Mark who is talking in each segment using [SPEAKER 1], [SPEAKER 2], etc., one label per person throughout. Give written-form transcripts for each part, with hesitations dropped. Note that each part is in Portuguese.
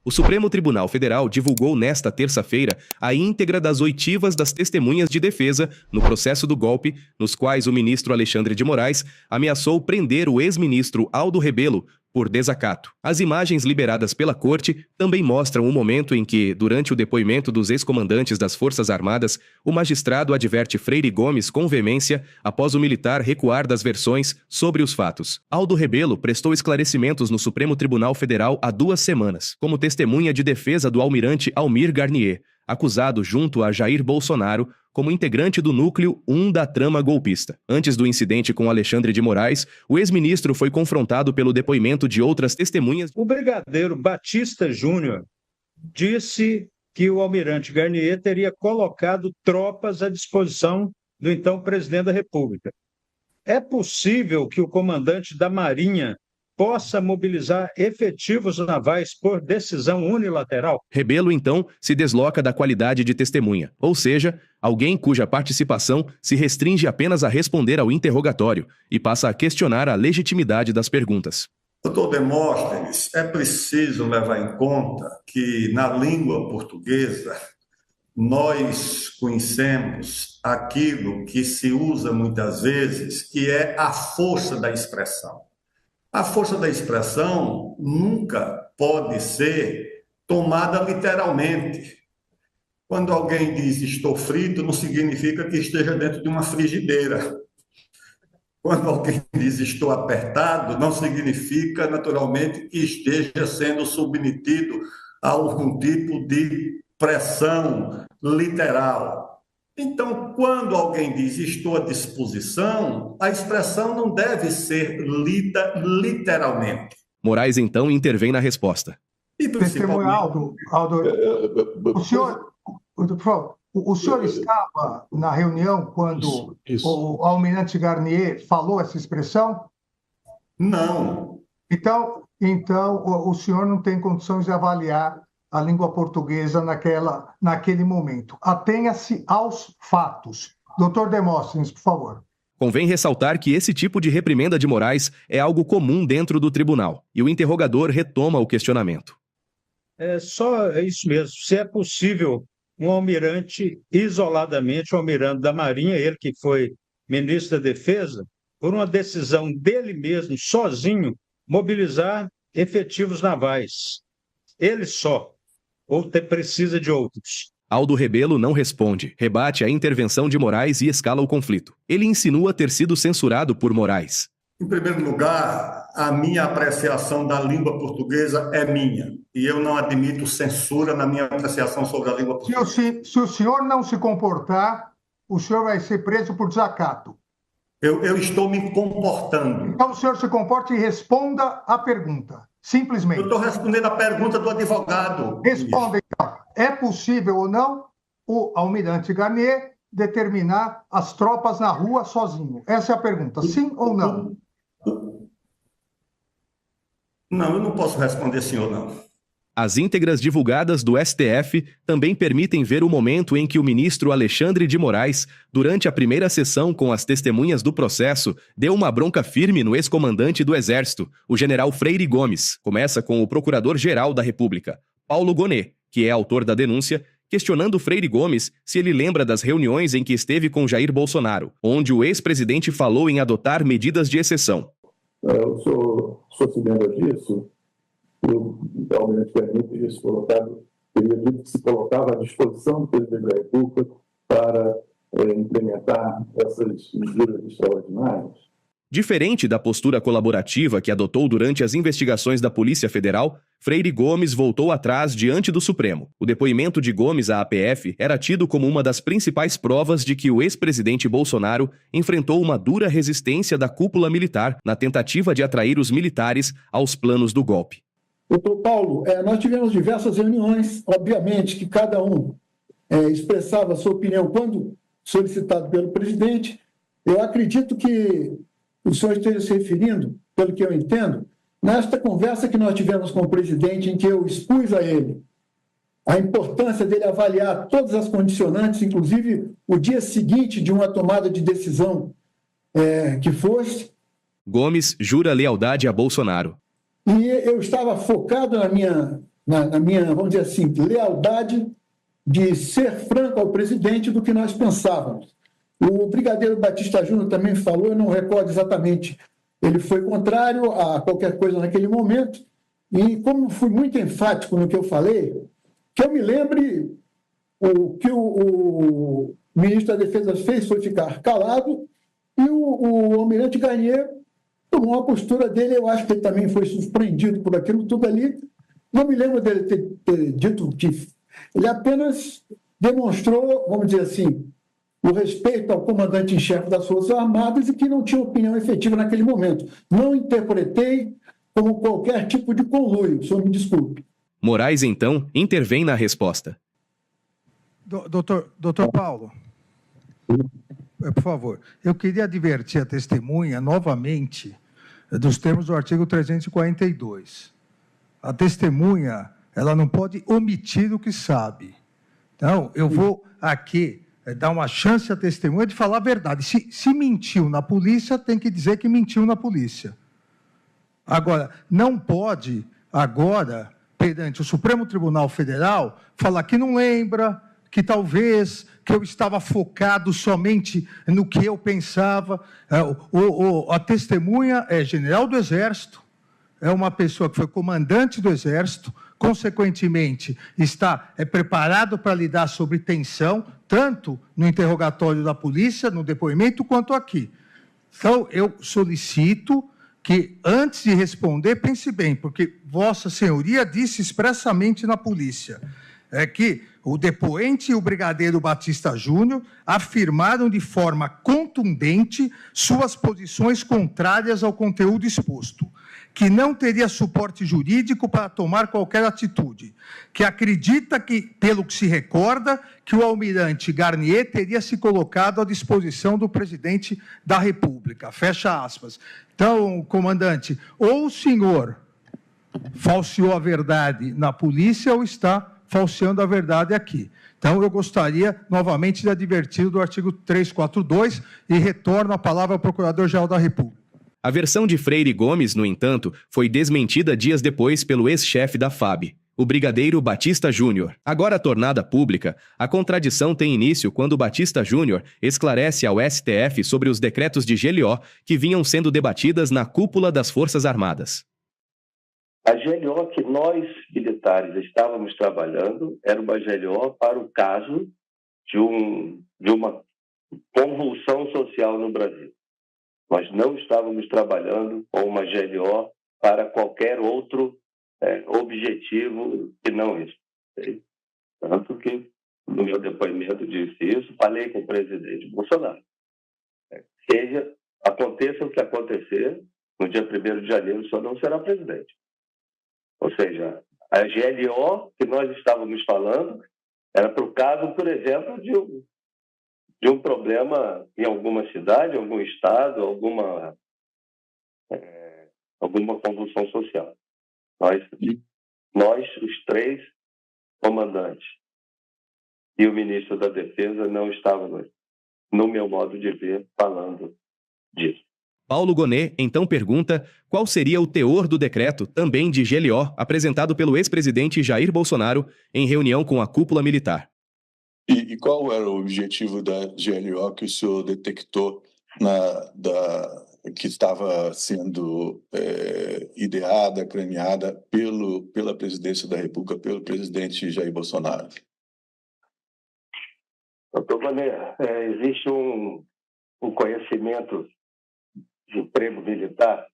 [SPEAKER 1] O Supremo Tribunal Federal divulgou nesta terça-feira a íntegra das oitivas das testemunhas de defesa no processo do golpe, nos quais o ministro Alexandre de Moraes ameaçou prender o ex-ministro Aldo Rebelo por desacato. As imagens liberadas pela corte também mostram o momento em que, durante o depoimento dos ex-comandantes das Forças Armadas, o magistrado adverte Freire Gomes com veemência após o militar recuar das versões sobre os fatos. Aldo Rebelo prestou esclarecimentos no Supremo Tribunal Federal há 2 semanas, como testemunha de defesa do almirante Almir Garnier, acusado junto a Jair Bolsonaro como integrante do núcleo 1 da trama golpista. Antes do incidente com Alexandre de Moraes, o ex-ministro foi confrontado pelo depoimento de outras testemunhas.
[SPEAKER 2] O brigadeiro Batista Júnior disse que o almirante Garnier teria colocado tropas à disposição do então presidente da República. É possível que o comandante da Marinha possa mobilizar efetivos navais por decisão unilateral?
[SPEAKER 1] Rebelo, então, se desloca da qualidade de testemunha, ou seja, alguém cuja participação se restringe apenas a responder ao interrogatório e passa a questionar a legitimidade das perguntas.
[SPEAKER 3] Doutor Demóstenes, é preciso levar em conta que na língua portuguesa nós conhecemos aquilo que se usa muitas vezes, que é a força da expressão. A força da expressão nunca pode ser tomada literalmente. Quando alguém diz estou frito, não significa que esteja dentro de uma frigideira. Quando alguém diz estou apertado, não significa naturalmente que esteja sendo submetido a algum tipo de pressão literal. Então, quando alguém diz estou à disposição, a expressão não deve ser lida literalmente.
[SPEAKER 1] Moraes, então, intervém na resposta.
[SPEAKER 4] E testemunha, Aldo, o senhor estava na reunião quando o almirante Garnier falou essa expressão?
[SPEAKER 3] Não.
[SPEAKER 4] Então, o senhor não tem condições de avaliar a língua portuguesa naquele momento. Atenha-se aos fatos. Doutor Demóstenes, por favor.
[SPEAKER 1] Convém ressaltar que esse tipo de reprimenda de Moraes é algo comum dentro do tribunal, e o interrogador retoma o questionamento.
[SPEAKER 2] É isso mesmo. Se é possível um almirante, isoladamente, o almirante da Marinha, ele que foi ministro da Defesa, por uma decisão dele mesmo, sozinho, mobilizar efetivos navais. Ele só. Ou precisa de outros?
[SPEAKER 1] Aldo Rebelo não responde, rebate a intervenção de Moraes e escala o conflito. Ele insinua ter sido censurado por Moraes.
[SPEAKER 3] Em primeiro lugar, a minha apreciação da língua portuguesa é minha. E eu não admito censura na minha apreciação sobre a língua portuguesa.
[SPEAKER 4] Se o senhor não se comportar, o senhor vai ser preso por desacato.
[SPEAKER 3] Eu estou me comportando.
[SPEAKER 4] Então o senhor se comporte e responda a pergunta. Simplesmente.
[SPEAKER 3] Eu estou respondendo a pergunta do advogado.
[SPEAKER 4] Responda, então. É possível ou não o almirante Garnier determinar as tropas na rua sozinho? Essa é a pergunta. Sim ou não?
[SPEAKER 3] Não, eu não posso responder sim ou não.
[SPEAKER 1] As íntegras divulgadas do STF também permitem ver o momento em que o ministro Alexandre de Moraes, durante a primeira sessão com as testemunhas do processo, deu uma bronca firme no ex-comandante do Exército, o general Freire Gomes. Começa com o Procurador-Geral da República, Paulo Gonet, que é autor da denúncia, questionando Freire Gomes se ele lembra das reuniões em que esteve com Jair Bolsonaro, onde o ex-presidente falou em adotar medidas de exceção.
[SPEAKER 5] O senhor se lembra disso? O almirante Garnier teria dito que se colocava à disposição do presidente da República para implementar essas medidas extraordinárias.
[SPEAKER 1] Diferente da postura colaborativa que adotou durante as investigações da Polícia Federal, Freire Gomes voltou atrás diante do Supremo. O depoimento de Gomes à APF era tido como uma das principais provas de que o ex-presidente Bolsonaro enfrentou uma dura resistência da cúpula militar na tentativa de atrair os militares aos planos do golpe.
[SPEAKER 6] Doutor Paulo, nós tivemos diversas reuniões, obviamente que cada um expressava a sua opinião quando solicitado pelo presidente. Eu acredito que o senhor esteja se referindo, pelo que eu entendo, nesta conversa que nós tivemos com o presidente, em que eu expus a ele a importância dele avaliar todas as condicionantes, inclusive o dia seguinte de uma tomada de decisão que fosse.
[SPEAKER 1] Gomes jura lealdade a Bolsonaro.
[SPEAKER 6] E eu estava focado na minha na minha, vamos dizer assim, lealdade de ser franco ao presidente do que nós pensávamos. O brigadeiro Batista Júnior também falou, eu não recordo exatamente, ele foi contrário a qualquer coisa naquele momento, e como fui muito enfático no que eu falei, que eu me lembre, o que o ministro da Defesa fez foi ficar calado, e o almirante Garnier tomou uma postura dele, eu acho que ele também foi surpreendido por aquilo tudo ali. Não me lembro dele ter dito que ele apenas demonstrou, vamos dizer assim, o respeito ao comandante em chefe das Forças Armadas e que não tinha opinião efetiva naquele momento. Não interpretei como qualquer tipo de conluio, o senhor me desculpe.
[SPEAKER 1] Moraes, então, intervém na resposta.
[SPEAKER 7] Doutor Paulo, por favor, eu queria advertir a testemunha novamente dos termos do artigo 342. A testemunha, ela não pode omitir o que sabe. Então, eu vou aqui dar uma chance à testemunha de falar a verdade. Se mentiu na polícia, tem que dizer que mentiu na polícia. Agora, não pode, agora, perante o Supremo Tribunal Federal, falar que não lembra, que talvez, que eu estava focado somente no que eu pensava. A testemunha é general do Exército, é uma pessoa que foi comandante do Exército, consequentemente, está preparado para lidar sobre tensão, tanto no interrogatório da polícia, no depoimento, quanto aqui. Então, eu solicito que, antes de responder, pense bem, porque Vossa Senhoria disse expressamente na polícia que o depoente e o brigadeiro Batista Júnior afirmaram de forma contundente suas posições contrárias ao conteúdo exposto, que não teria suporte jurídico para tomar qualquer atitude, que acredita que, pelo que se recorda, que o almirante Garnier teria se colocado à disposição do presidente da República. Fecha aspas. Então, comandante, ou o senhor falseou a verdade na polícia ou está falseando a verdade aqui. Então, eu gostaria, novamente, de advertir do artigo 342 e retorno a palavra ao Procurador-Geral da República.
[SPEAKER 1] A versão de Freire Gomes, no entanto, foi desmentida dias depois pelo ex-chefe da FAB, o brigadeiro Batista Júnior. Agora tornada pública, a contradição tem início quando Batista Júnior esclarece ao STF sobre os decretos de GLO que vinham sendo debatidas na cúpula das Forças Armadas.
[SPEAKER 8] A GLO que nós, militares, estávamos trabalhando era uma GLO para o caso de uma convulsão social no Brasil. Nós não estávamos trabalhando com uma GLO para qualquer outro objetivo que não isso. Tanto que, no meu depoimento, disse isso, falei com o presidente Bolsonaro. Aconteça o que acontecer, no dia 1º de janeiro, o senhor não será presidente. Ou seja, a GLO que nós estávamos falando era para o caso, por exemplo, de um problema em alguma cidade, algum estado, alguma convulsão social. Nós, os 3 comandantes e o ministro da Defesa não estávamos, no meu modo de ver, falando disso.
[SPEAKER 1] Paulo Gonet então pergunta qual seria o teor do decreto, também de GLO, apresentado pelo ex-presidente Jair Bolsonaro em reunião com a cúpula militar.
[SPEAKER 5] E qual era o objetivo da GLO que o senhor detectou que estava sendo ideada, craneada pela presidência da República, pelo presidente Jair Bolsonaro?
[SPEAKER 8] Doutor Gonet, existe um conhecimento de emprego militar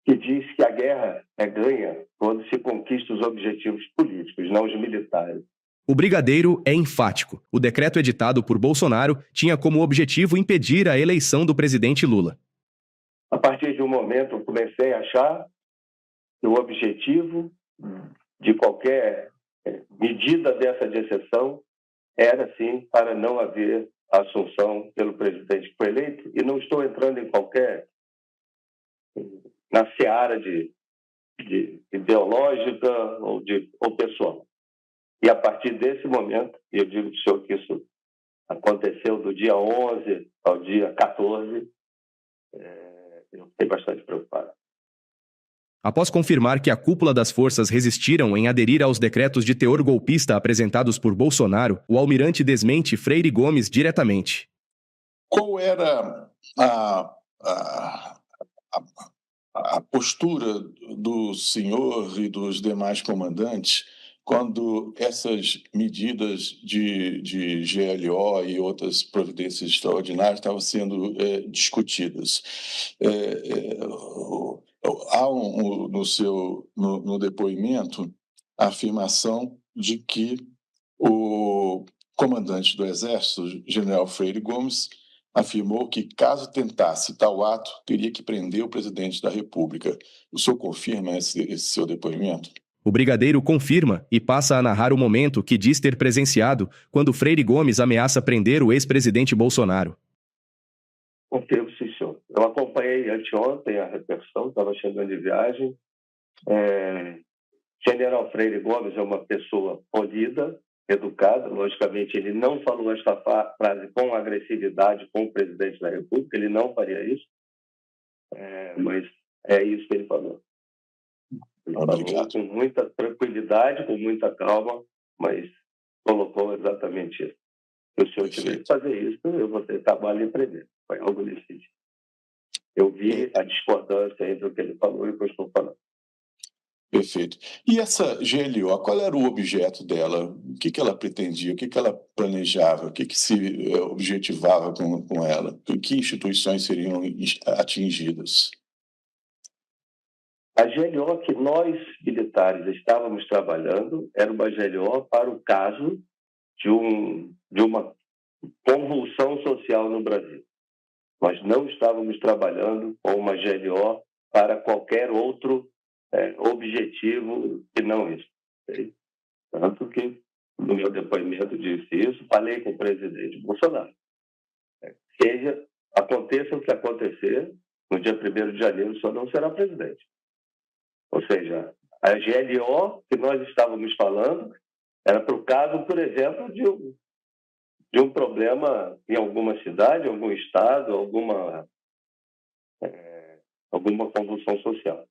[SPEAKER 8] que diz que a guerra é ganha quando se conquista os objetivos políticos, não os militares.
[SPEAKER 1] O brigadeiro é enfático. O decreto editado por Bolsonaro tinha como objetivo impedir a eleição do presidente Lula.
[SPEAKER 8] A partir de um momento, eu comecei a achar que o objetivo de qualquer medida dessa de exceção era, sim, para não haver assunção pelo presidente que foi eleito, e não estou entrando em na seara de ideológica ou pessoal. E a partir desse momento, e eu digo para o senhor que isso aconteceu do dia 11 ao dia 14, eu fiquei bastante preocupado.
[SPEAKER 1] Após confirmar que a cúpula das forças resistiram em aderir aos decretos de teor golpista apresentados por Bolsonaro, o almirante desmente Freire Gomes diretamente.
[SPEAKER 9] Qual era a postura do senhor e dos demais comandantes quando essas medidas de GLO e outras providências extraordinárias estavam sendo discutidas? Há no depoimento a afirmação de que o comandante do Exército, general Freire Gomes, afirmou que, caso tentasse tal ato, teria que prender o presidente da República. O senhor confirma esse seu depoimento?
[SPEAKER 1] O brigadeiro confirma e passa a narrar o momento que diz ter presenciado quando Freire Gomes ameaça prender o ex-presidente Bolsonaro.
[SPEAKER 8] Confirmo, sim, senhor. Eu acompanhei anteontem a repercussão, estava chegando de viagem. General Freire Gomes é uma pessoa polida, educada. Logicamente, ele não falou esta frase com agressividade com o presidente da República, ele não faria isso, mas é isso que ele falou. Ele falou com muita tranquilidade, com muita calma, mas colocou exatamente isso. Se o senhor tiver que fazer isso, eu vou ter trabalho em prender. Foi algo nesse sentido. Eu vi a discordância entre o que ele falou e o que eu estou falando.
[SPEAKER 9] Perfeito. E essa GLO, qual era o objeto dela? O que ela pretendia? O que ela planejava? O que se objetivava com ela? Que instituições seriam atingidas?
[SPEAKER 8] A GLO que nós, militares, estávamos trabalhando era uma GLO para o caso de uma convulsão social no Brasil. Nós não estávamos trabalhando com uma GLO para qualquer outro objetivo que não isso. Okay? Tanto que, no meu depoimento, disse isso, falei com o presidente Bolsonaro. Aconteça o que acontecer, no dia 1º de janeiro, o senhor não será presidente. Ou seja, a GLO que nós estávamos falando era para o caso, por exemplo, de um problema em alguma cidade, algum estado, alguma convulsão social.